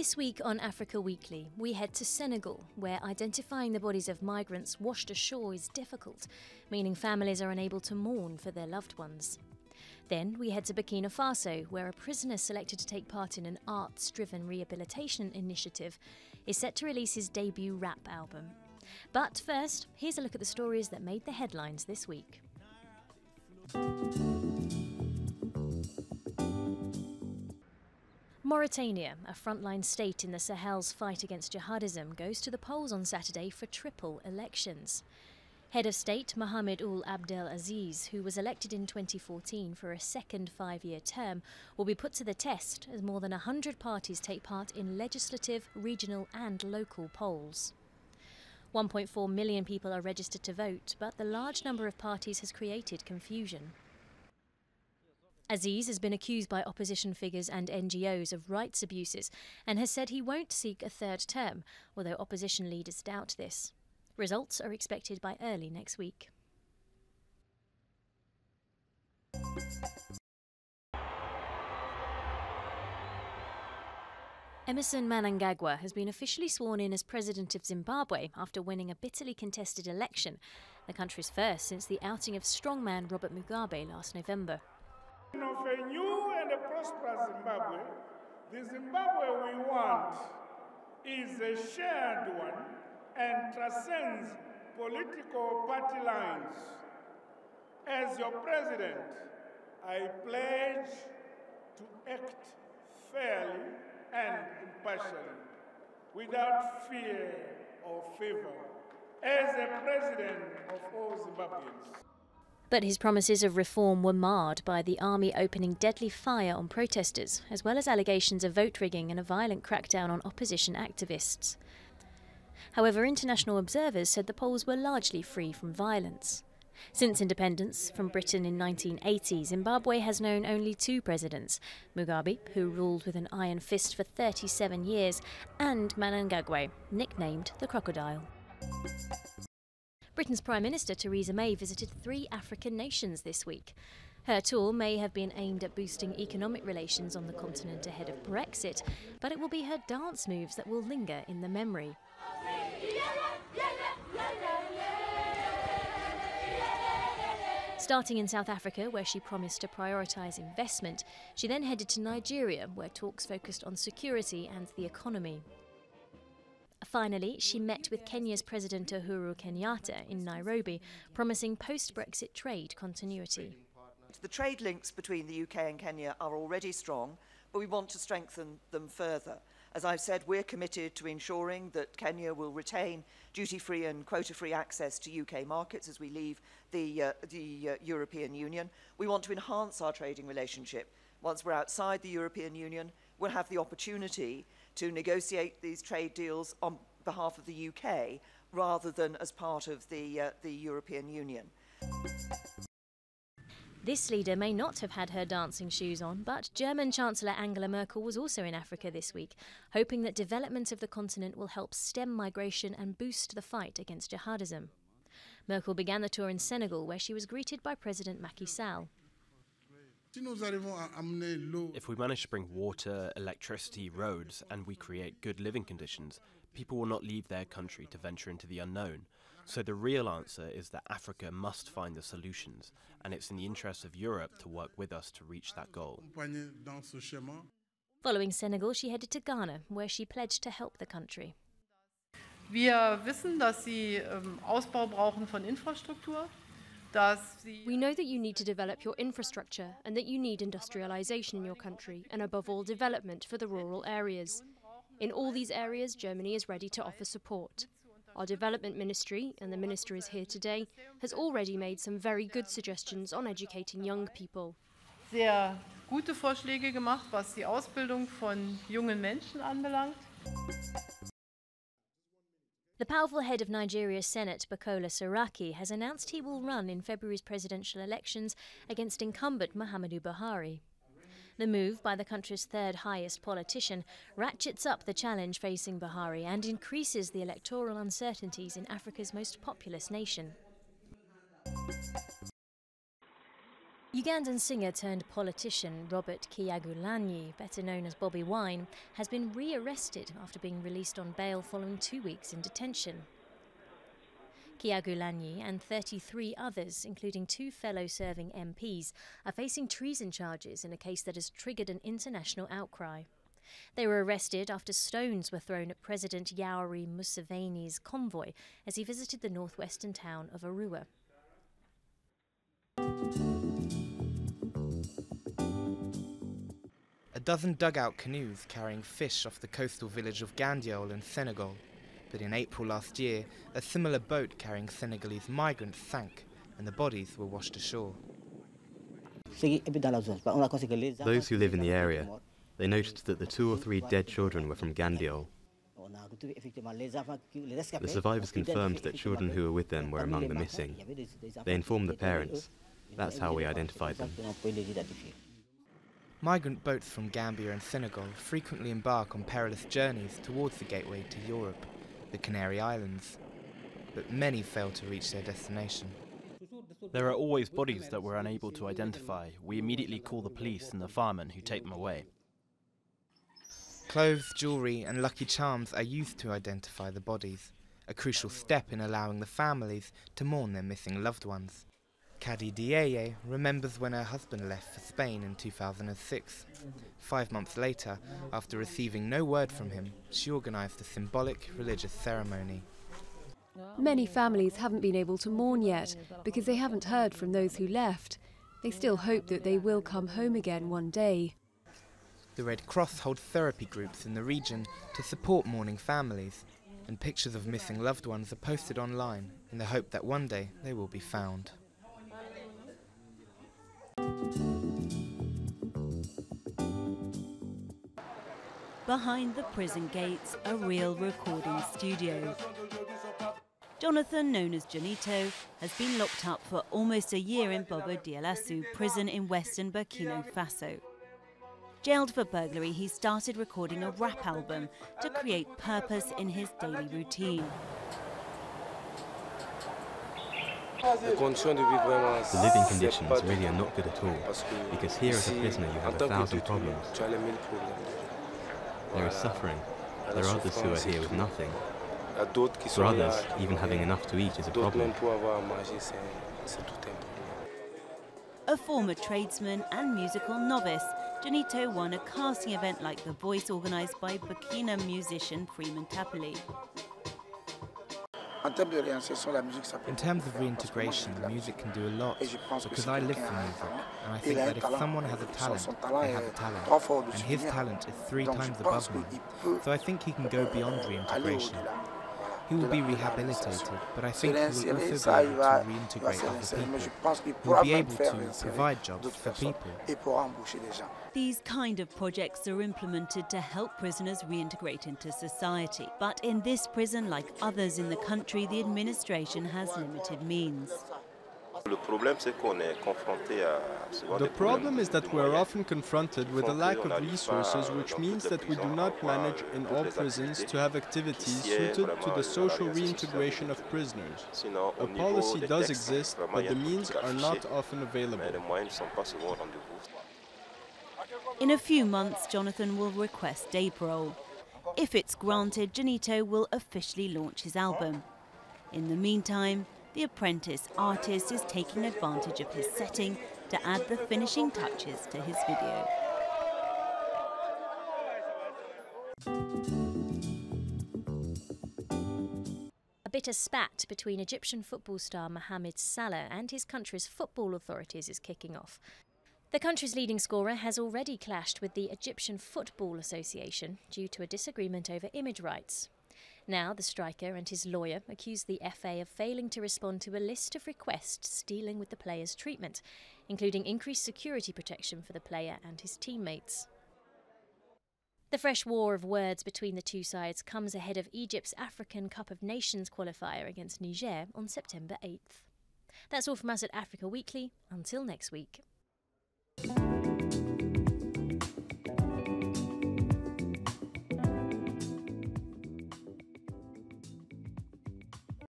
This week on Africa Weekly, we head to Senegal, where identifying the bodies of migrants washed ashore is difficult, meaning families are unable to mourn for their loved ones. Then we head to Burkina Faso, where a prisoner selected to take part in an arts-driven rehabilitation initiative is set to release his debut rap album. But first, here's a look at the stories that made the headlines this week. Mauritania, a frontline state in the Sahel's fight against jihadism, goes to the polls on Saturday for triple elections. Head of State Mohamed Ould Abdel Aziz, who was elected in 2014 for a second 5-year term, will be put to the test as more than 100 parties take part in legislative, regional and local polls. 1.4 million people are registered to vote, but the large number of parties has created confusion. Aziz has been accused by opposition figures and NGOs of rights abuses and has said he won't seek a third term, although opposition leaders doubt this. Results are expected by early next week. Emmerson Mnangagwa has been officially sworn in as president of Zimbabwe after winning a bitterly contested election, the country's first since the outing of strongman Robert Mugabe last November. Of a new and a prosperous Zimbabwe, the Zimbabwe we want is a shared one and transcends political party lines. As your president, I pledge to act fairly and impartially, without fear or favor, as a president of all Zimbabweans. But his promises of reform were marred by the army opening deadly fire on protesters, as well as allegations of vote rigging and a violent crackdown on opposition activists. However, international observers said the polls were largely free from violence. Since independence from Britain in 1980, Zimbabwe has known only two presidents, Mugabe, who ruled with an iron fist for 37 years, and Mnangagwa, nicknamed the Crocodile. Britain's Prime Minister Theresa May visited 3 African nations this week. Her tour may have been aimed at boosting economic relations on the continent ahead of Brexit, but it will be her dance moves that will linger in the memory. Starting in South Africa, where she promised to prioritise investment, she then headed to Nigeria, where talks focused on security and the economy. Finally, she met with Kenya's President Uhuru Kenyatta in Nairobi, promising post-Brexit trade continuity. The trade links between the UK and Kenya are already strong, but we want to strengthen them further. As I've said, we're committed to ensuring that Kenya will retain duty-free and quota-free access to UK markets as we leave the European Union. We want to enhance our trading relationship. Once we're outside the European Union, we'll have the opportunity to negotiate these trade deals on behalf of the UK rather than as part of the European Union. This leader may not have had her dancing shoes on, but German Chancellor Angela Merkel was also in Africa this week, hoping that development of the continent will help stem migration and boost the fight against jihadism. Merkel began the tour in Senegal, where she was greeted by President Macky Sall. If we manage to bring water, electricity, roads, and we create good living conditions, people will not leave their country to venture into the unknown. So the real answer is that Africa must find the solutions, and it's in the interest of Europe to work with us to reach that goal. Following Senegal, she headed to Ghana, where she pledged to help the country. Wir wissen, dass Sie Ausbau brauchen von Infrastruktur. We know that you need to develop your infrastructure and that you need industrialisation in your country, and above all development for the rural areas. In all these areas, Germany is ready to offer support. Our development ministry, and the minister is here today, has already made some very good suggestions on educating young people. Sehr gute Vorschläge gemacht, was die Ausbildung von jungen Menschen anbelangt. The powerful head of Nigeria's Senate, Bukola Saraki, has announced he will run in February's presidential elections against incumbent Muhammadu Buhari. The move by the country's third highest politician ratchets up the challenge facing Buhari and increases the electoral uncertainties in Africa's most populous nation. Ugandan singer turned politician Robert Kyagulanyi, better known as Bobi Wine, has been re-arrested after being released on bail following 2 weeks in detention. Kyagulanyi and 33 others, including 2 fellow serving MPs, are facing treason charges in a case that has triggered an international outcry. They were arrested after stones were thrown at President Yoweri Museveni's convoy as he visited the northwestern town of Arua. A dozen dugout canoes carrying fish off the coastal village of Gandiol in Senegal. But in April last year, a similar boat carrying Senegalese migrants sank and the bodies were washed ashore. Those who live in the area, they noticed that the 2 or 3 dead children were from Gandiol. The survivors confirmed that children who were with them were among the missing. They informed the parents. That's how we identified them. Migrant boats from Gambia and Senegal frequently embark on perilous journeys towards the gateway to Europe, the Canary Islands. But many fail to reach their destination. There are always bodies that we're unable to identify. We immediately call the police and the firemen who take them away. Clothes, jewellery and lucky charms are used to identify the bodies, a crucial step in allowing the families to mourn their missing loved ones. Kadi Dieye remembers when her husband left for Spain in 2006. 5 months later, after receiving no word from him, she organised a symbolic religious ceremony. Many families haven't been able to mourn yet because they haven't heard from those who left. They still hope that they will come home again one day. The Red Cross holds therapy groups in the region to support mourning families, and pictures of missing loved ones are posted online in the hope that one day they will be found. Behind the prison gates, a real recording studio. Jonathan, known as Janito, has been locked up for almost a year in Bobo Dioulasso prison in western Burkina Faso. Jailed for burglary, he started recording a rap album to create purpose in his daily routine. The living conditions really are not good at all, because here as a prisoner you have 1,000 problems. There is suffering. There are others who are here with nothing. For others, even having enough to eat is a problem. A former tradesman and musical novice, Janito won a casting event like The Voice organised by Burkina musician Freeman Tapeli. In terms of reintegration, music can do a lot, because I live for music, and I think that if someone has a talent, they have a talent, and his talent is 3 times above mine, so I think he can go beyond reintegration. He will be rehabilitated, but I think he will also be able to reintegrate other people. He will be able to provide jobs for people. These kind of projects are implemented to help prisoners reintegrate into society. But in this prison, like others in the country, the administration has limited means. The problem is that we are often confronted with a lack of resources, which means that we do not manage in all prisons to have activities suited to the social reintegration of prisoners. A policy does exist, but the means are not often available. In a few months, Jonathan will request day parole. If it's granted, Janito will officially launch his album. In the meantime, the apprentice artist is taking advantage of his setting to add the finishing touches to his video. A bitter spat between Egyptian football star Mohamed Salah and his country's football authorities is kicking off. The country's leading scorer has already clashed with the Egyptian Football Association due to a disagreement over image rights. Now, the striker and his lawyer accuse the FA of failing to respond to a list of requests dealing with the player's treatment, including increased security protection for the player and his teammates. The fresh war of words between the two sides comes ahead of Egypt's African Cup of Nations qualifier against Niger on September 8th. That's all from us at Africa Weekly. Until next week.